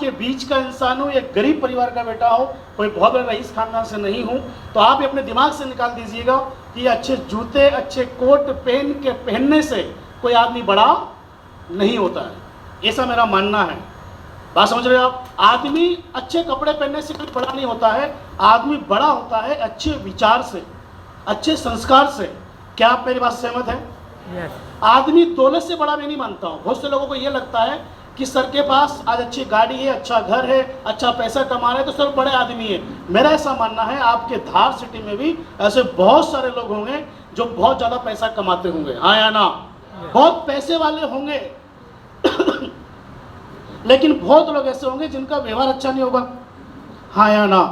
आपके बीच का इंसान हूँ, एक गरीब परिवार का बेटा हो, कोई बहुत बड़े रईस खानदान से नहीं हूँ, तो आप ये अपने दिमाग से निकाल दीजिएगा कि अच्छे जूते, अच्छे कोट पहनने से कोई आदमी बड़ा नहीं होता है। ऐसा मेरा मानना है। बात समझ रहे हो आप? आदमी अच्छे कपड़े पहनने से कोई बड़ा नहीं होता है। आदमी बड़ा होता है अच्छे विचार से, अच्छे संस्कार से। क्या आप मेरी बात सहमत है? Yes. आदमी दौलत से बड़ा मैं नहीं मानता हूँ। बहुत से लोगों को ये लगता है कि सर के पास आज अच्छी गाड़ी है, अच्छा घर है, अच्छा पैसा कमा रहे हैं तो सर बड़े आदमी है। मेरा ऐसा मानना है आपके धार सिटी में भी ऐसे बहुत सारे लोग होंगे जो बहुत ज़्यादा पैसा कमाते होंगे, हाँ या ना? बहुत पैसे वाले होंगे लेकिन बहुत लोग ऐसे होंगे जिनका व्यवहार अच्छा नहीं होगा, हाँ या ना?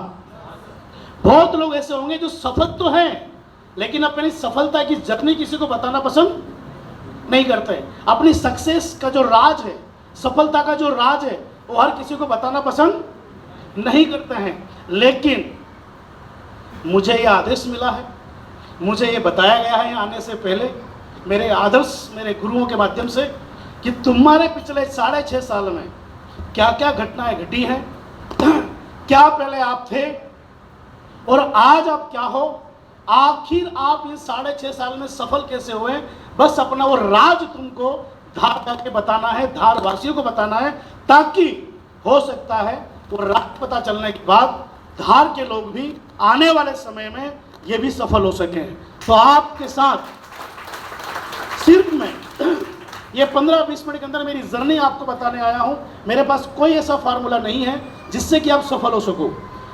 बहुत लोग ऐसे होंगे जो सफल तो हैं लेकिन अपनी सफलता की जर्नी किसी को बताना पसंद नहीं करते। अपनी सक्सेस का जो राज है, सफलता का जो राज है, वो हर किसी को बताना पसंद नहीं करते हैं। लेकिन मुझे ये आदेश मिला है, मुझे ये बताया गया है आने से पहले मेरे आदर्श, मेरे गुरुओं के माध्यम से, कि तुम्हारे पिछले 6.5 साल में क्या क्या घटनाएं घटी हैं, क्या पहले आप थे और आज आप क्या हो, आखिर आप इन 6.5 साल में सफल कैसे हुए। बस अपना वो राज तुमको धार करके बताना है, धार वासियों को बताना है, ताकि हो सकता है वो राज पता चलने के बाद धार के लोग भी आने वाले समय में ये भी सफल हो सकें। तो आपके साथ सिर्फ मैं ये 15-20 मिनट के अंदर मेरी जर्नी आपको बताने आया हूँ। मेरे पास कोई ऐसा फार्मूला नहीं है जिससे कि आप सफल हो सको।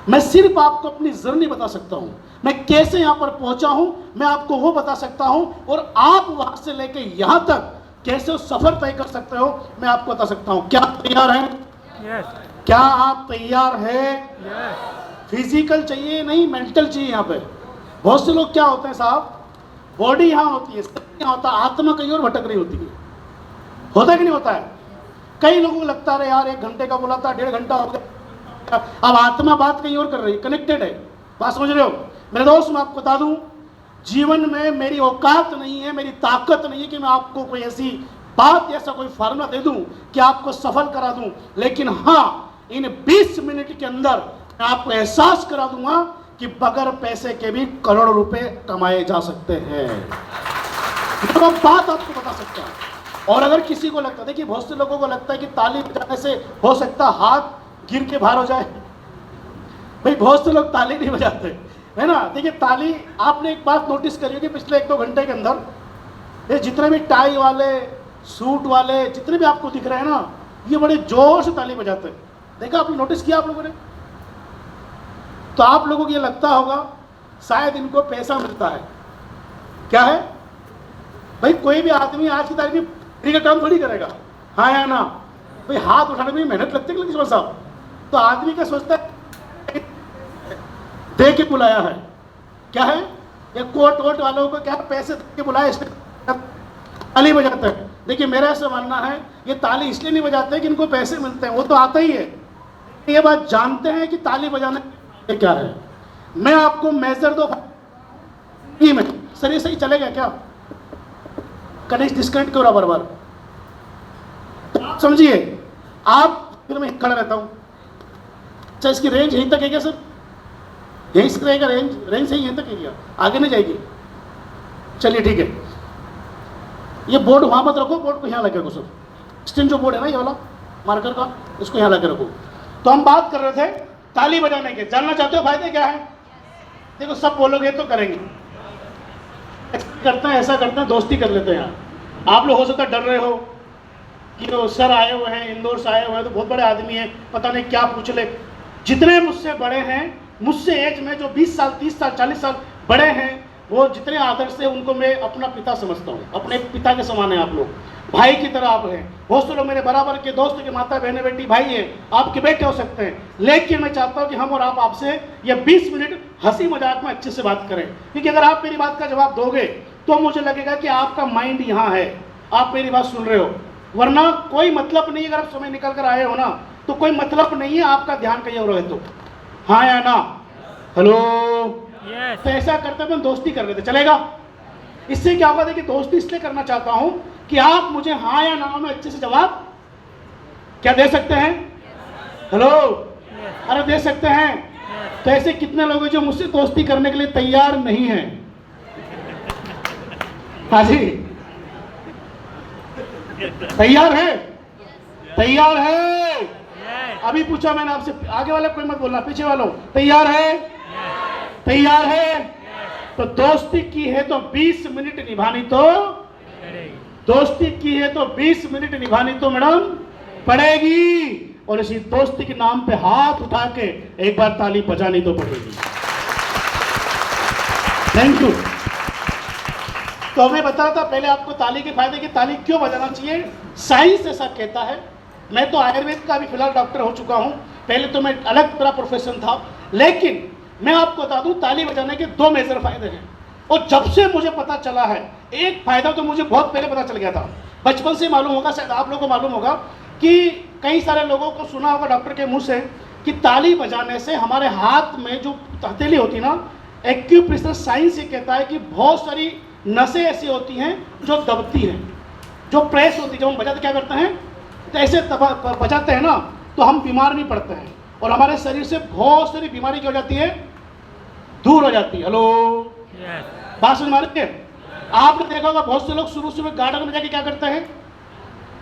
मैं सिर्फ आपको अपनी जर्नी बता सकता हूँ, मैं कैसे यहाँ पर पहुँचा हूँ मैं आपको वो बता सकता हूँ, और आप वहाँ से लेके यहाँ तक कैसे उस सफर तय कर सकते हो मैं आपको बता सकता हूँ। क्या आप तैयार हैं? Yes. क्या आप तैयार हैं? Yes. फिजिकल चाहिए नहीं, मेंटल चाहिए। यहाँ पे बहुत से लोग क्या होते हैं साहब, बॉडी यहाँ होती है, यहाँ होता है, आत्मा कहीं और भटक रही होती है। होता है कि नहीं होता है? कई लोगों को लगता है यार 1 घंटे का बोला था, 1.5 घंटा हो गया, अब आत्मा बात कहीं और कर रही है, कनेक्टेड है। बात समझ रहे हो मेरे दोस्त? मैं आपको बता दूं, जीवन में मेरी औकात नहीं है, मेरी ताकत नहीं है कि मैं आपको कोई ऐसी बात, ऐसा कोई फार्मूला दे दूं कि आपको सफल करा दूं। लेकिन हाँ, इन 20 मिनट के अंदर मैं आपको एहसास करा दूंगा कि बगैर पैसे के भी करोड़ों रुपए कमाए जा सकते हैं। तो बात आपको बता सकता है। और अगर किसी को लगता है, देखिए बहुत से लोगों को लगता है कि ताली बजाने से हो सकता हाथ गिर के बाहर हो जाए। भाई बहुत से लोग ताली नहीं बजाते है ना। देखिए ताली, आपने एक बात नोटिस करी होगी पिछले 1-2 घंटे के अंदर, ये जितने भी टाई वाले, सूट वाले, जितने भी आपको दिख रहे हैं ना, ये बड़े जोर से ताली बजाते हैं। देखा आपने, नोटिस किया आप लोगों ने? तो आप लोगों को ये लगता होगा शायद इनको पैसा मिलता है। क्या है भाई, कोई भी आदमी आज की तारीख में फ्री का काम थोड़ी करेगा, हाँ या ना? भाई हाथ उठाने में मेहनत लगती है किसी साहब। तो आदमी क्या सोचता है, दे के बुलाया है। क्या है, ये कोट वोट वालों को क्या पैसे दे के बुलाया, ताली बजाते हैं। देखिए मेरा ऐसा मानना है, ये ताली इसलिए नहीं बजाते कि इनको पैसे मिलते हैं, वो तो आता ही है। ये बात जानते हैं कि ताली बजाने क्या है। मैं आपको मेजर दो में, सर ये सही चलेगा क्या? कनेक्ट डिस्कनेक्ट क्यों रहा बार? समझिए आप, फिर मैं खड़ा रहता हूँ। अच्छा इसकी रेंज यहीं तक है क्या सर? यहीं से रहेगा रेंज सही यहीं तक है क्या? आगे नहीं जाएगी? चलिए ठीक है। ये बोर्ड वहाँ मत रखो, बोर्ड को यहाँ लगे रखो सर। स्टिन जो बोर्ड है ना ये वाला मार्कर का, इसको यहाँ लगे रखो। तो हम बात कर रहे थे ताली बजाने के। जानना चाहते हो फायदे क्या है? देखो सब बोलोगे तो करेंगे, करते हैं ऐसा करते हैं, दोस्ती कर लेते हैं। यहाँ आप लोग हो सकता है डर रहे हो कि तो सर आए हुए हैं, इंदौर से आए हुए हैं, तो बहुत बड़े आदमी हैं, पता नहीं क्या पूछ ले। जितने मुझसे बड़े हैं, मुझसे एज में जो 20 साल 30 साल 40 साल बड़े हैं, वो जितने आदर से उनको मैं अपना पिता समझता हूँ। अपने पिता के समान है आप लोग, भाई की तरह आप हैं। बहुत से लोग मेरे बराबर के दोस्त के माता बहने बेटी भाई हैं, आपके बेटे हो सकते हैं। लेकिन मैं चाहता हूँ कि हम और आप आपसे ये 20 मिनट हंसी मजाक में अच्छे से बात करें, क्योंकि अगर आप मेरी बात का जवाब दोगे तो मुझे लगेगा कि आपका माइंड यहाँ है, आप मेरी बात सुन रहे हो। वरना कोई मतलब नहीं, अगर आप समय निकल कर आए हो ना तो कोई मतलब नहीं है, आपका ध्यान कहीं और रहे तो, हाँ या ना? Hello Yes. तो ऐसा करते हैं, दोस्ती कर लेते, चलेगा? इससे क्या होगा, देखिए दोस्ती इसलिए करना चाहता हूं कि आप मुझे हाँ या ना में अच्छे से जवाब क्या दे सकते हैं। Hello, Yes. अरे दे सकते हैं। Yes. तो ऐसे कितने लोग हैं जो मुझसे दोस्ती करने के लिए तैयार नहीं हैं? हाँ जी, तैयार है? तैयार है? Yes. अभी पूछा मैंने आपसे, आगे वाले कोई मत बोलना, पीछे वालों, तैयार है? Yes. तैयार है? Yes. तो दोस्ती की है तो 20 मिनट निभानी तो, करेगी. दोस्ती की है तो 20 मिनट निभानी तो मैडम पड़ेगी। और इसी दोस्ती के नाम पे हाथ उठा के एक बार ताली बजानी तो पड़ेगी। Thank you. तो हमें बताया था पहले आपको ताली के फायदे की, ताली क्यों बजाना चाहिए। साइंस ऐसा कहता है। मैं तो आयुर्वेद का भी फिलहाल डॉक्टर हो चुका हूं, पहले तो मैं अलग तरह प्रोफेशन था, लेकिन मैं आपको बता दूं ताली बजाने के 2 मेजर फायदे हैं। और जब से मुझे पता चला है, एक फायदा तो मुझे बहुत पहले पता चल गया था, बचपन से मालूम होगा, शायद आप लोगों को मालूम होगा कि कई सारे लोगों को सुना होगा डॉक्टर के मुंह से कि ताली बजाने से हमारे हाथ में जो हथेली होती ना, एक्यूप्रेशर साइंस ये कहता है कि बहुत सारी नसें ऐसी होती हैं जो दबती हैं, जो प्रेस होती है। जब हम बजाते क्या करते हैं, तो ऐसे बजाते हैं ना, तो हम बीमार नहीं पड़ते हैं और हमारे शरीर से बहुत सारी बीमारी क्या हो जाती है, दूर हो जाती है। Hello, Yes. बात समझ मारते हैं? आपने देखा होगा बहुत से लोग सुबह सुबह गार्डन में जाके क्या करते हैं,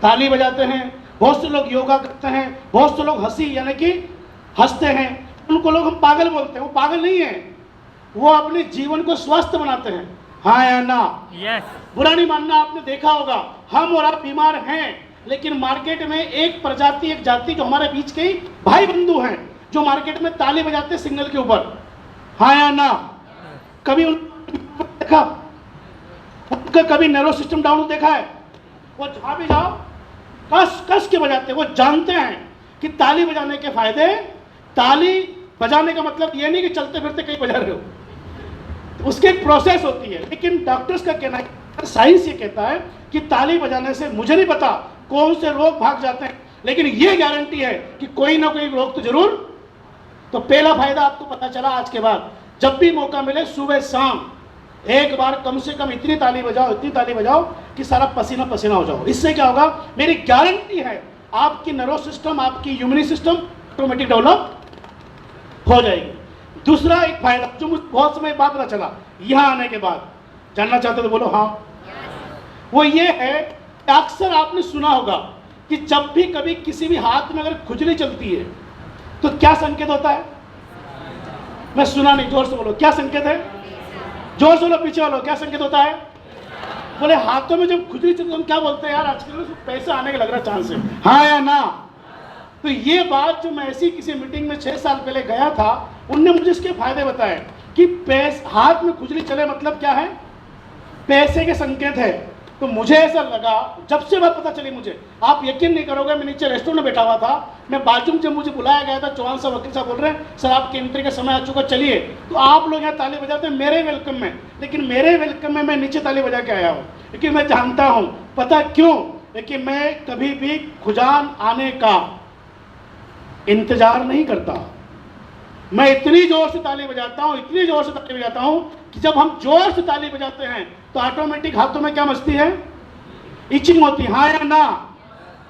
ताली बजाते हैं। बहुत से लोग योगा करते हैं, बहुत से लोग हंसी यानी कि हंसते हैं। उनको लोग हम पागल बोलते हैं। वो पागल नहीं है, वो अपने जीवन को स्वस्थ बनाते हैं। हाँ या ना? Yes. बुरा नहीं मानना। आपने देखा होगा हम और आप बीमार हैं, लेकिन मार्केट में एक प्रजाति, एक जाति जो हमारे बीच के ही भाई बंधु हैं, जो मार्केट में ताली बजाते सिग्नल के ऊपर। हाँ या ना? कभी देखा उनका, कभी नर्व सिस्टम डाउन देखा है? वो जहां भी जाओ कस कस के बजाते हैं। वो जानते हैं कि ताली बजाने के फायदे, ताली बजाने का मतलब ये नहीं कि चलते फिरते कहीं बजा रहे हो, तो उसकी एक प्रोसेस होती है। लेकिन डॉक्टर्स का कहना है, साइंस ये कहता है कि ताली बजाने से, मुझे नहीं पता कौन से रोग भाग जाते हैं, लेकिन ये गारंटी है कि कोई ना कोई रोग तो जरूर। तो पहला फायदा आपको पता चला। आज के बाद जब भी मौका मिले, सुबह शाम एक बार कम से कम इतनी ताली बजाओ, इतनी ताली बजाओ कि सारा पसीना पसीना हो जाओ। इससे क्या होगा, मेरी गारंटी है आपकी नर्व सिस्टम, आपकी इम्यूनिटी सिस्टम ऑटोमेटिक डेवलप हो जाएगी। दूसरा एक फायदा जो मुझे बहुत समय बाद पता चला यहाँ आने के बाद, जानना चाहते हो तो बोलो हाँ। वो ये है कि अक्सर आपने सुना होगा कि जब भी कभी किसी भी हाथ में अगर खुजली चलती है तो क्या संकेत होता है। मैं सुना नहीं, जोर से बोलो, क्या संकेत है? जोर से बोलो, पीछे वालों, क्या संकेत होता है? बोले हाथों में जब खुजली चलती है, हम क्या बोलते हैं यार, आजकल पैसे आने का लग रहा है चांस है। हाँ या ना? तो ये बात जो मैं ऐसी किसी मीटिंग में 6 साल पहले गया था, उनने मुझे इसके फायदे बताए कि हाथ में खुजली चले मतलब क्या है, पैसे के संकेत है। तो मुझे ऐसा लगा, जब से बात पता चली मुझे, आप यकीन नहीं करोगे, मैं नीचे रेस्टोरेंट में बैठा हुआ था, मैं बाजू में जब मुझे बुलाया गया था, चौहान साहब वकील साहब बोल रहे हैं सर आपकी एंट्री का समय आ चुका, चलिए। तो आप लोग यहाँ ताली बजाते हैं मेरे वेलकम में, लेकिन मेरे वेलकम में मैं नीचे ताली बजा के आया हूँ, क्योंकि मैं जानता हूँ, पता क्यों, क्योंकि मैं कभी भी खुजान आने का इंतजार नहीं करता। मैं इतनी जोर से ताली बजाता हूँ, इतनी जोर से ताली बजाता हूँ कि जब हम जोर से ताली बजाते हैं तो ऑटोमेटिक हाथों में क्या मचती है, इचिंग होती है। हाँ या ना?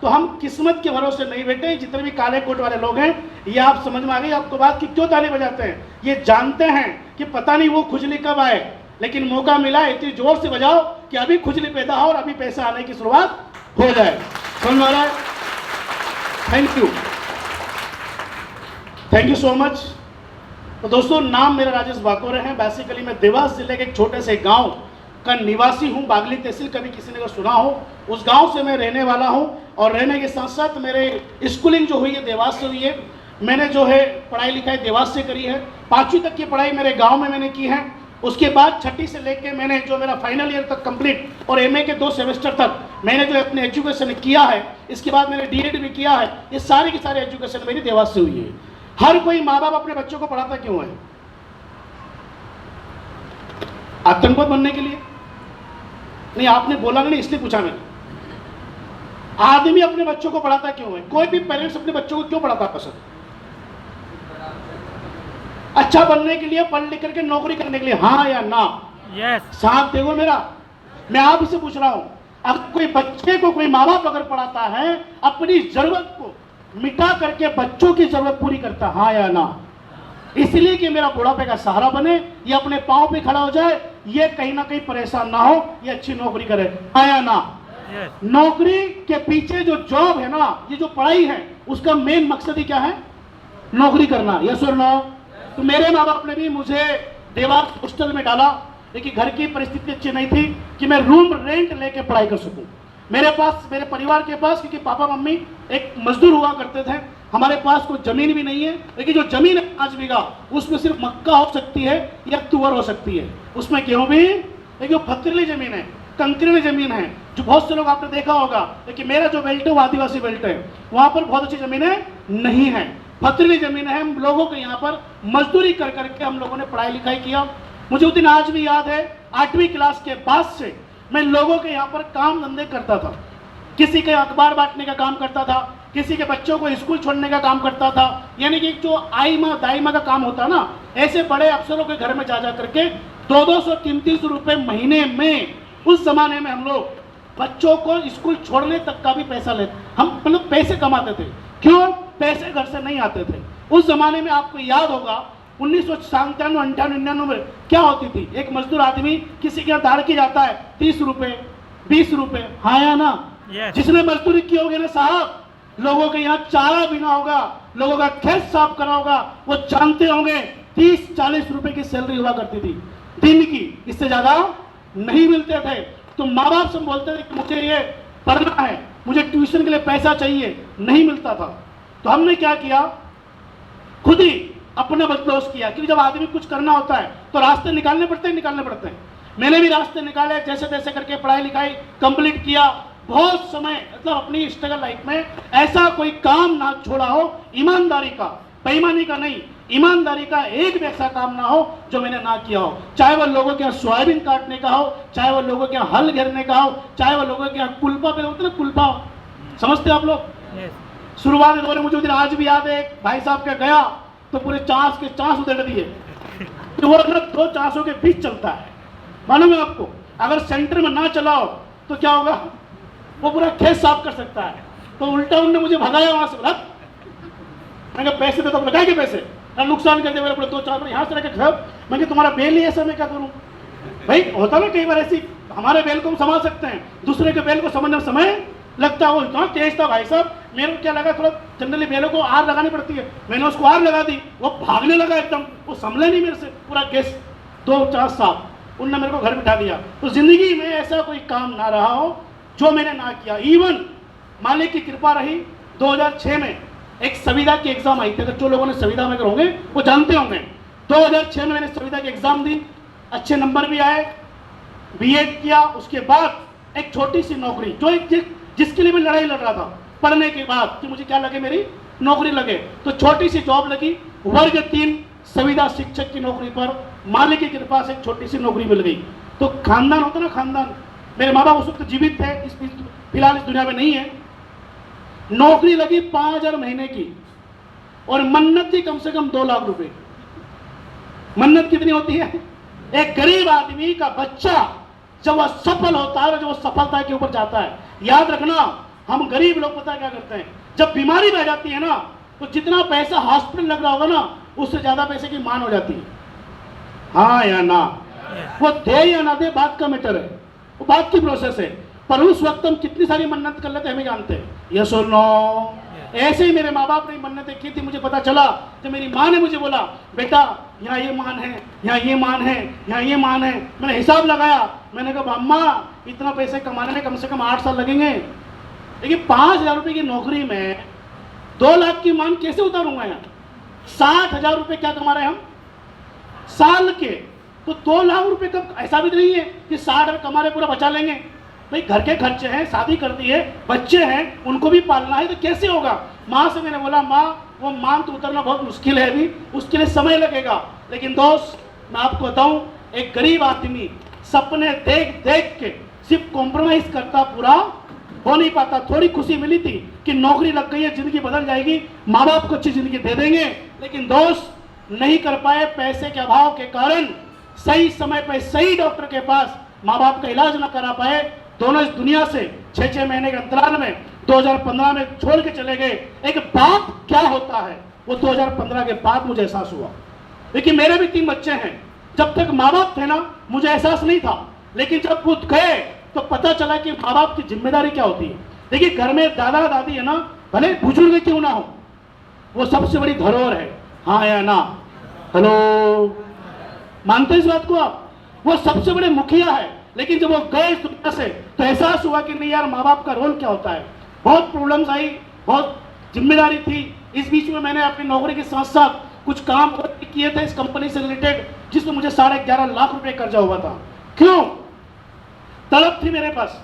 तो हम किस्मत के भरोसे नहीं बैठे। जितने भी काले कोट वाले लोग हैं, ये आप समझ में आ गई आपको बात कि क्यों ताली बजाते हैं। ये जानते हैं कि पता नहीं वो खुजली कब आए, लेकिन मौका मिला है इतनी जोर से बजाओ कि अभी खुजली पैदा हो और अभी पैसा आने की शुरुआत हो जाए। समझ में आ रहा है? Thank you, thank you so much. तो दोस्तों, नाम मेरा राजेश बाकोरे है। बेसिकली मैं देवास जिले के एक छोटे से गांव का निवासी हूं, बागली तहसील, कभी किसी ने अगर सुना हो। उस गांव से मैं रहने वाला हूं और रहने के साथ साथ मेरे स्कूलिंग जो हुई है देवास से हुई है। मैंने जो है पढ़ाई लिखाई देवास से करी है। 5वीं तक की पढ़ाई मेरे गांव में मैंने की है। उसके बाद 6ठी से लेके मैंने जो मेरा फाइनल ईयर तक कंप्लीट और एमए के 2 सेमेस्टर तक मैंने जो अपने एजुकेशन किया है। इसके बाद मैंने डीएड भी किया है। ये सारी की सारी एजुकेशन मेरी देवास से हुई है। हर कोई माँ बाप अपने बच्चों को पढ़ाता क्यों है? आतंकवाद बनने के लिए नहीं? आपने बोला नहीं, इसलिए पूछा मैंने। आदमी अपने बच्चों को पढ़ाता क्यों है? कोई भी पेरेंट्स अपने बच्चों को क्यों पढ़ाता पसंद? अच्छा बनने के लिए, पढ़ लिख करके नौकरी करने के लिए। हाँ या ना? Yes. साथ देखो मेरा, मैं आप से पूछ रहा हूं, अब कोई बच्चे को कोई माँ बाप अगर पढ़ाता है अपनी जरूरत को, मिटा करके बच्चों की जरूरत पूरी करता, हाँ या ना? इसलिए कि मेरा बुढ़ापे का सहारा बने, ये अपने पांव पे खड़ा हो जाए, ये कहीं ना कहीं परेशान ना हो, ये अच्छी नौकरी करे, हाँ या ना? Yes. नौकरी के पीछे जो जॉब है ना, ये जो पढ़ाई है, उसका मेन मकसद ही क्या है? नौकरी करना, यस और नो? तो मेरे माँ बाप ने भी मुझे देवास हॉस्टल में डाला, लेकिन घर की परिस्थिति अच्छी नहीं थी कि मैं रूम रेंट लेके पढ़ाई कर सकूं। मेरे पास, मेरे परिवार के पास, क्योंकि पापा मम्मी एक मजदूर हुआ करते थे, हमारे पास कोई जमीन भी नहीं है, लेकिन जो जमीन है 5 बीघा, उसमें सिर्फ मक्का हो सकती है या तुअर हो सकती है, उसमें गेहूं भी, लेकिन वो पथरीली जमीन है, कंकरीली जमीन है, जो बहुत से लोग आपने देखा होगा। लेकिन मेरा जो बेल्ट है वो आदिवासी बेल्ट है, वहां पर बहुत अच्छी जमीनें नहीं है, पथरीली जमीन है। हम लोगों के यहाँ पर मजदूरी कर करके हम लोगों ने पढ़ाई लिखाई किया। मुझे उस दिन आज भी याद है, 8वीं क्लास के बाद से मैं लोगों के यहाँ पर काम धंधे करता था, किसी के अखबार बांटने का काम करता था, किसी के बच्चों को स्कूल छोड़ने का काम करता था, यानी कि जो आई माँ दाई माँ का काम होता ना, ऐसे बड़े अफसरों के घर में जा करके 200 300 रुपए महीने में, उस जमाने में हम लोग बच्चों को स्कूल छोड़ने तक का भी पैसा लेते, हम मतलब पैसे कमाते थे। क्यों? पैसे घर से नहीं आते थे। उस जमाने में आपको याद होगा 1997 98 में क्या होती थी, एक मजदूर आदमी किसी के यहाँ दाड़ की जाता है 30 रुपए 20 रुपए, हाँ या ना? Yes. जिसने मजदूरी की होगी ना साहब, लोगों के यहाँ चारा बिना होगा, लोगों का खेत साफ करा होगा, वो जानते होंगे 30-40 रुपए की सैलरी हुआ करती थी दिन की, इससे ज्यादा नहीं मिलते थे। तो माँ बाप से बोलते थे कि मुझे ये पढ़ना है, मुझे ट्यूशन के लिए पैसा चाहिए, नहीं मिलता था। तो हमने क्या किया, खुद ही अपना बदमाश किया, क्योंकि जब आदमी कुछ करना होता है तो रास्ते निकालने पड़ते हैं। मैंने भी रास्ते निकाले, जैसे तैसे करके पढ़ाई लिखाई कंप्लीट किया। बहुत समय, मतलब अपनी स्ट्रगल लाइफ में ऐसा कोई काम ना छोड़ा हो ईमानदारी का, बेईमानी का नहीं, ईमानदारी का एक भी ऐसा काम ना हो जो मैंने ना किया हो। चाहे वो लोगों के यहाँ सोयाबीन काटने का हो, चाहे वो लोगों के यहाँ हल घेरने का हो, चाहे वो लोगों के यहाँ कुल्पा पे होते ना, कुल्पा समझते आप लोग? Yes. शुरुआत में मुझे दिन आज भी याद है, एक भाई साहब के गया तो पूरे चांस के चांस उधेड़ दिए, तो वो ना 2 चांसों के बीच चलता है, मालूम है आपको? अगर सेंटर में ना चलाओ तो क्या होगा, वो पूरा खेत साफ कर सकता है। तो उल्टा उनने मुझे भगाया वहां से, बोला मैं कहा पैसे दे तो लगाए के पैसे ना, नुकसान कर दे मेरे, पूरे 2 4 यहाँ से रखे सब। मैं कि तुम्हारा बेल ही ऐसा, मैं क्या करूँ भाई? होता ना कई बार ऐसी, हमारे बेल को हम संभाल सकते हैं, दूसरे के बेल को समझने में समय लगता है। वो इतना तेज था भाई साहब, मेरे को क्या लगा, थोड़ा जनरली बेलों को आर लगानी पड़ती है, मैंने उसको आर लगा दी, वो भागने लगा एकदम, वो संभले नहीं मेरे से, पूरा केस 2 4 साफ, उनने मेरे को घर बिठा दिया। तो जिंदगी में ऐसा कोई काम ना रहा हो जो मैंने ना किया। इवन मालिक की कृपा रही, 2006 में एक संविदा की एग्जाम आई थी, अगर जो लोगों ने संविदा में होंगे वो जानते होंगे। 2006 में मैंने संविदा की एग्जाम दी, अच्छे नंबर भी आए, बीएड किया। उसके बाद एक छोटी सी नौकरी, जो जिसके लिए मैं लड़ाई लड़ रहा था पढ़ने के बाद, कि मुझे क्या लगे, मेरी नौकरी लगे, तो छोटी सी जॉब लगी, वर्ग 3 संविदा शिक्षक की नौकरी पर मालिक की कृपा से एक छोटी सी नौकरी मिल गई। तो खानदान होता ना, खानदान, मेरे माँ बाप उस वक्त जीवित थे, फिलहाल इस दुनिया में नहीं है। नौकरी लगी 5000 महीने की, और मन्नत थी कम से कम 2 लाख रुपए। मन्नत कितनी होती है? एक गरीब आदमी का बच्चा जब वह सफल होता है, जब वो सफलता के ऊपर जाता है, याद रखना, हम गरीब लोग पता क्या करते हैं, जब बीमारी बह जाती है ना, तो जितना पैसा हॉस्पिटल लग रहा होगा ना, उससे ज्यादा पैसे की मान हो जाती है, हाँ या ना? वो दे या ना दे बात का मैटर है, वो बात की प्रोसेस है। पर उस वक्त हम कितनी सारी मन्नत कर लेते हैं, हमें जानते हैं, यस और नो? ऐसे ही मेरे माँ बाप ने मन्नतें की थी। मुझे पता चला जब मेरी माँ ने मुझे बोला, बेटा यहाँ ये मान है, यहाँ ये मान है, यहाँ ये मान है। मैंने हिसाब लगाया, मैंने कहा अम्मा इतना पैसे कमाने में कम से कम 8 साल लगेंगे, लेकिन 5000 रुपये की नौकरी में 2 लाख की मान कैसे उतारूंगा? यहाँ 60,000 रुपये क्या कमा रहे हैं हम साल के, तो 2 लाख रुपये कब? ऐसा भी नहीं है कि 60 कमा रहे पूरा बचा लेंगे भाई, घर के खर्चे हैं, शादी कर दी है, बच्चे हैं, उनको भी पालना है, तो कैसे होगा? माँ से मैंने बोला, माँ वो मान तो उतरना बहुत मुश्किल है, अभी उसके लिए समय लगेगा। लेकिन दोस्त मैं आपको बताऊं, एक गरीब आदमी सपने देख देख के सिर्फ कॉम्प्रोमाइज करता पूरा हो नहीं पाता। थोड़ी खुशी मिली थी कि नौकरी लग गई है, जिंदगी बदल जाएगी, माँ बाप को अच्छी जिंदगी दे देंगे, लेकिन दोस्त नहीं कर पाए पैसे के अभाव के कारण। सही समय पर सही डॉक्टर के पास माँ बाप का इलाज ना करा पाए, दोनों इस दुनिया से 6-6 महीने के अंतराल में 2015 में छोड़ के चले गए। एक बाप क्या होता है वो 2015 के बाद मुझे एहसास हुआ। लेकिन मेरे भी 3 बच्चे हैं, जब तक माँ बाप थे ना मुझे एहसास नहीं था, लेकिन जब वो गए तो पता चला कि माँ बाप की जिम्मेदारी क्या होती है। देखिए घर में दादा दादी है ना, भले बुजुर्ग क्यों ना हो, वो सबसे बड़ी धरोहर है, हाँ या ना? हेलो, मानते इस बात को आप? वो सबसे बड़े मुखिया है। लेकिन जब वो गए इस दुनिया से तो एहसास हुआ कि नहीं यार, माँ बाप का रोल क्या होता है। बहुत प्रॉब्लम्स आई, बहुत जिम्मेदारी थी। इस बीच में मैंने अपनी नौकरी के साथ साथ कुछ काम और भी किए थे इस कंपनी से रिलेटेड, जिसमें मुझे 11.5 लाख रुपए कर्जा हुआ था। क्यों? तलब थी मेरे पास।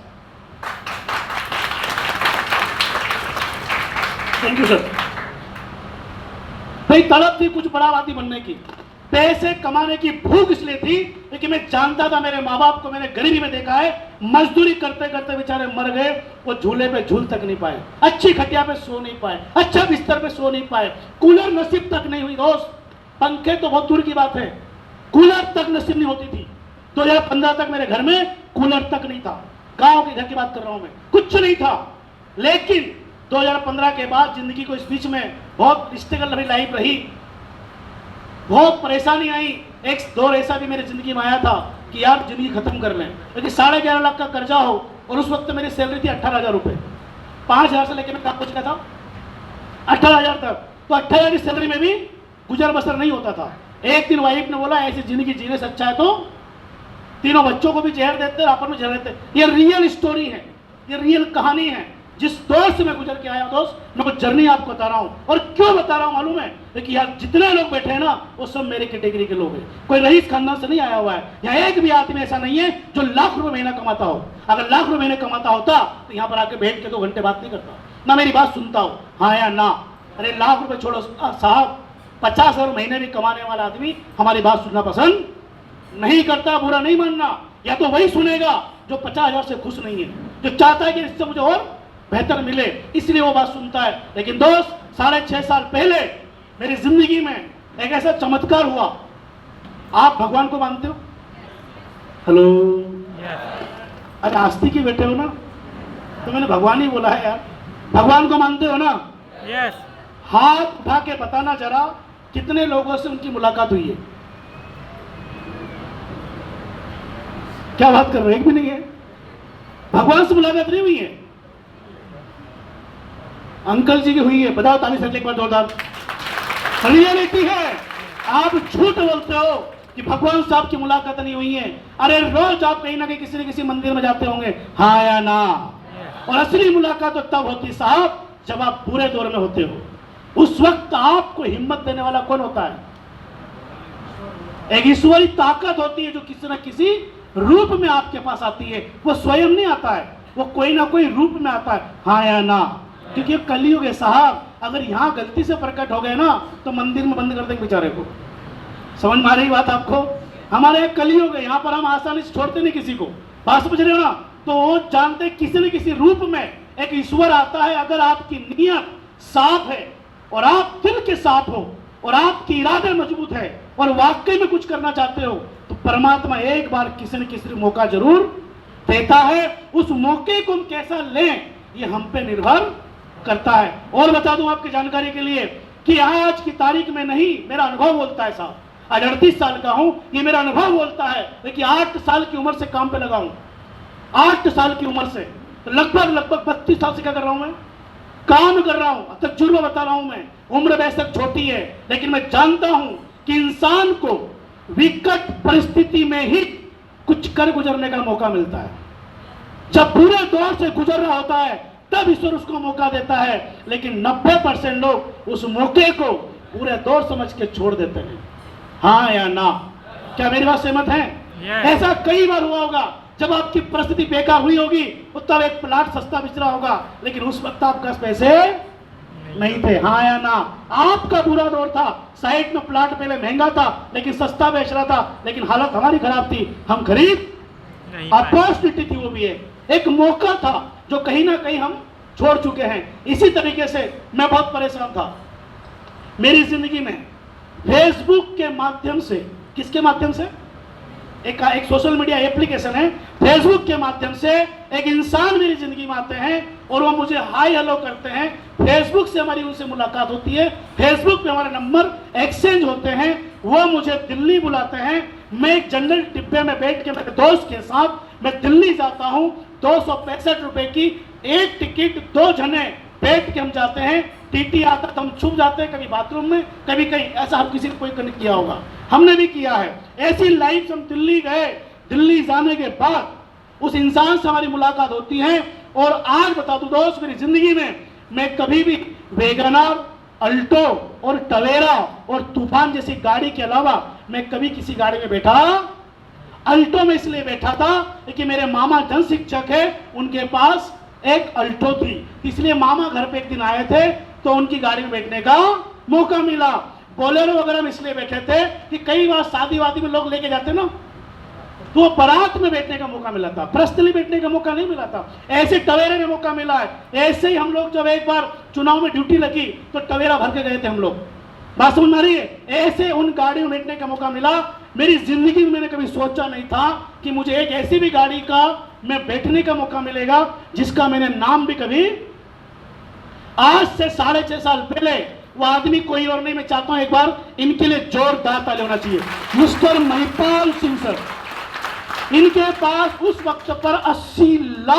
Thank you sir. भाई तलब थी कुछ बड़ा आदमी बनने की, पैसे कमाने की भूख इसलिए थी क्योंकि मैं जानता था मेरे माँ बाप को मैंने गरीबी में देखा है, मजदूरी करते करते बेचारे मर गए। वो झूले पे झूल तक नहीं पाए, अच्छी खटिया पे सो नहीं पाए, अच्छा बिस्तर पे सो नहीं पाए, कूलर नसीब तक नहीं हुई दोस्त। पंखे तो बहुत दूर की बात है, कूलर तक नसीब नहीं होती थी। 2015 तक मेरे घर में कूलर तक नहीं था। गांव के घर की बात कर रहा हूं मैं, कुछ नहीं था। लेकिन 2015 के बाद जिंदगी को इस बीच में बहुत स्ट्रगल रही लाइफ रही, बहुत परेशानी आई। एक दौर ऐसा भी मेरी जिंदगी में आया था कि यार जिंदगी खत्म कर लें, क्योंकि 11.5 लाख का कर्जा हो और उस वक्त मेरी सैलरी थी 18,000 रुपए। 5,000 से लेकर मैं कहाँ पहुंच गया था? 18,000 तक। तो 18,000 की सैलरी में भी गुजर बसर नहीं होता था। एक दिन वाइफ ने बोला ऐसी जिंदगी जीने से अच्छा है तो तीनों बच्चों को भी जहर देते और अपन में जहर देते। ये रियल स्टोरी है, ये रियल कहानी है। जिस दौर से मैं गुजर के आया दोस्त, मैं वो जर्नी आपको बता रहा हूं। और क्यों बता रहा हूं मालूम है? क्योंकि यार जितने लोग बैठे हैं ना वो सब मेरे कैटेगरी के लोग हैं। कोई रईस खानदान से नहीं आया हुआ है। यहाँ एक भी आदमी ऐसा नहीं है जो लाख रुपए महीना कमाता हो। अगर लाख रुपए महीने कमाता होता तो यहाँ पर आके बैठ के 2 घंटे बात नहीं करता, ना मेरी बात सुनता हो, हाँ या ना? अरे लाख रुपए छोड़ो साहब, 50,000 महीने भी कमाने वाला आदमी हमारी बात सुनना पसंद नहीं करता। बुरा नहीं मानना, या तो वही सुनेगा जो 50,000 से खुश नहीं है, जो चाहता है कि इससे मुझे और बेहतर मिले, इसलिए वो बात सुनता है। लेकिन दोस्त 6.5 साल पहले मेरी जिंदगी में एक ऐसा चमत्कार हुआ। आप भगवान को मानते हो? हेलो, अरे आस्ती की बैठे हो ना, तो मैंने भगवान ही बोला है यार। भगवान को मानते हो ना? यस। हाथ उठा के बताना जरा कितने लोगों से उनकी मुलाकात हुई है। क्या बात कर रहे हो? एक भी नहीं है। भगवान से मुलाकात नहीं हुई है। अंकल जी की हुई है, बताओ ताली से एक बार जोरदार। रियलिटी है, आप झूठ बोलते हो कि भगवान से आपकी मुलाकात नहीं हुई है। अरे रोज आप कहीं ना कहीं किसी न किसी मंदिर में जाते होंगे, हाँ या ना? और असली मुलाकात तो तब होती साहब जब आप पूरे दौर में होते हो। उस वक्त आपको हिम्मत देने वाला कौन होता है? एक ईश्वरी ताकत होती है जो किसी न किसी रूप में आपके पास आती है। वो स्वयं नहीं आता है, वो कोई ना कोई रूप में आता है, हाँ या ना? क्योंकि कलयुग है साहब। अगर यहाँ गलती से प्रकट हो गए ना तो मंदिर में बंद कर देंगे बेचारे को। समझ में आ रही बात आपको? हमारे यहाँ कलयुग है, यहाँ पर हम आसानी से छोड़ते नहीं किसी को। बात समझ रहे हो ना? तो वो जानते किसी न किसी रूप में एक ईश्वर आता है। अगर आपकी नीयत साफ है और आप दिल के साफ हो और आपके इरादे मजबूत है और वाकई में कुछ करना चाहते हो तो परमात्मा एक बार किसी न किसी मौका जरूर देता है। उस मौके को हम कैसा लें ये हम पे निर्भर करता है। और बता दूं आपकी जानकारी के लिए कि आज की तारीख में नहीं, मेरा अनुभव बोलता है साहब। आज 38 साल का हूं, ये मेरा अनुभव बोलता है। लेकिन 8 साल की उम्र से काम पे लगा हूं, 8 साल की उम्र से, तो लगभग 32 साल से क्या कर रहा हूं मैं? काम कर रहा हूं। तजुर्बा बता रहा हूं मैं। उम्र बेशक छोटी है लेकिन मैं जानता हूं कि इंसान को विकट परिस्थिति में ही कुछ कर गुजरने का मौका मिलता है। जब पूरे दौर से गुजर रहा होता है तब ईश्वर उसको मौका देता है। लेकिन 90% लोग उस मौके को पूरे दौर समझ के छोड़ देते हैं, हाँ या ना? क्या मेरी बात सहमत है? ऐसा कई बार हुआ होगा जब आपकी परिस्थिति बेकार हुई होगी, तब एक प्लाट सस्ता बिच रहा होगा लेकिन उस वक्त आपके पास पैसे नहीं थे, हाँ या ना? आपका बुरा दौर था, साइड में प्लाट पहले महंगा था लेकिन सस्ता बेच रहा था, लेकिन हालत हमारी खराब थी, हम खरीद अपॉर्चुनिटी थी, वो भी है एक मौका था जो कहीं ना कहीं हम छोड़ चुके हैं। इसी तरीके से मैं बहुत परेशान था मेरी जिंदगी में। फेसबुक के माध्यम से, किसके माध्यम से? एक सोशल मीडिया एप्लीकेशन है, फेसबुक के माध्यम से एक इंसान मेरी जिंदगी में आते हैं और वो मुझे हाय हेलो करते हैं। फेसबुक से हमारी उनसे मुलाकात होती है, फेसबुक पे हमारे नंबर एक्सचेंज होते हैं, वो मुझे दिल्ली बुलाते हैं। मैं एक जनरल डिब्बे में बैठ के मेरे दोस्त के साथ मैं दिल्ली जाता हूँ। 265 रुपए की एक टिकट, 2 जने बैठ के हम जाते हैं। टीटी आता तो हम छुप जाते हैं, कभी बाथरूम में, कभी कहीं। ऐसा हम किसी ने कोई कनेक्ट किया होगा, हमने भी किया है। ऐसी लाइफ से हम दिल्ली गए। दिल्ली जाने के बाद उस इंसान से हमारी मुलाकात होती है। और आज बता दूं दोस्त, मेरी जिंदगी में मैं कभी भी वैगनआर, अल्टो और टवेरा और तूफान जैसी गाड़ी के अलावा मैं कभी किसी गाड़ी में बैठा। अल्टो में इसलिए बैठा था कि मेरे मामा जन शिक्षक है, उनके पास एक अल्टो थी, इसलिए मामा घर पे एक दिन आए थे तो उनकी गाड़ी में बैठने का मौका मिला। बोलेरो वगैरह में इसलिए बैठे थे कि कई बार शादी वादी में लोग लेके जाते ना, तो बारात में बैठने का मौका मिला था, पर्सनली बैठने का मौका नहीं मिला था। ऐसे टवेरे में मौका मिला है। ऐसे ही हम लोग जब एक बार चुनाव में ड्यूटी लगी तो टवेरा भर के गए थे हम लोग, बात समझ में आ रही है। ऐसे उन गाड़ियों में बैठने का मौका मिला। मेरी जिंदगी में मैंने कभी सोचा नहीं था कि मुझे एक ऐसी भी गाड़ी का मैं बैठने का मौका मिलेगा जिसका मैंने नाम भी कभी। आज से 6.5 साल पहले वो आदमी कोई और नहीं, मैं चाहता हूं एक बार इनके लिए जोरदार ताली होना चाहिए, मिस्टर महिपाल सिंह सर। इनके पास उस वक्त पर 80 लाख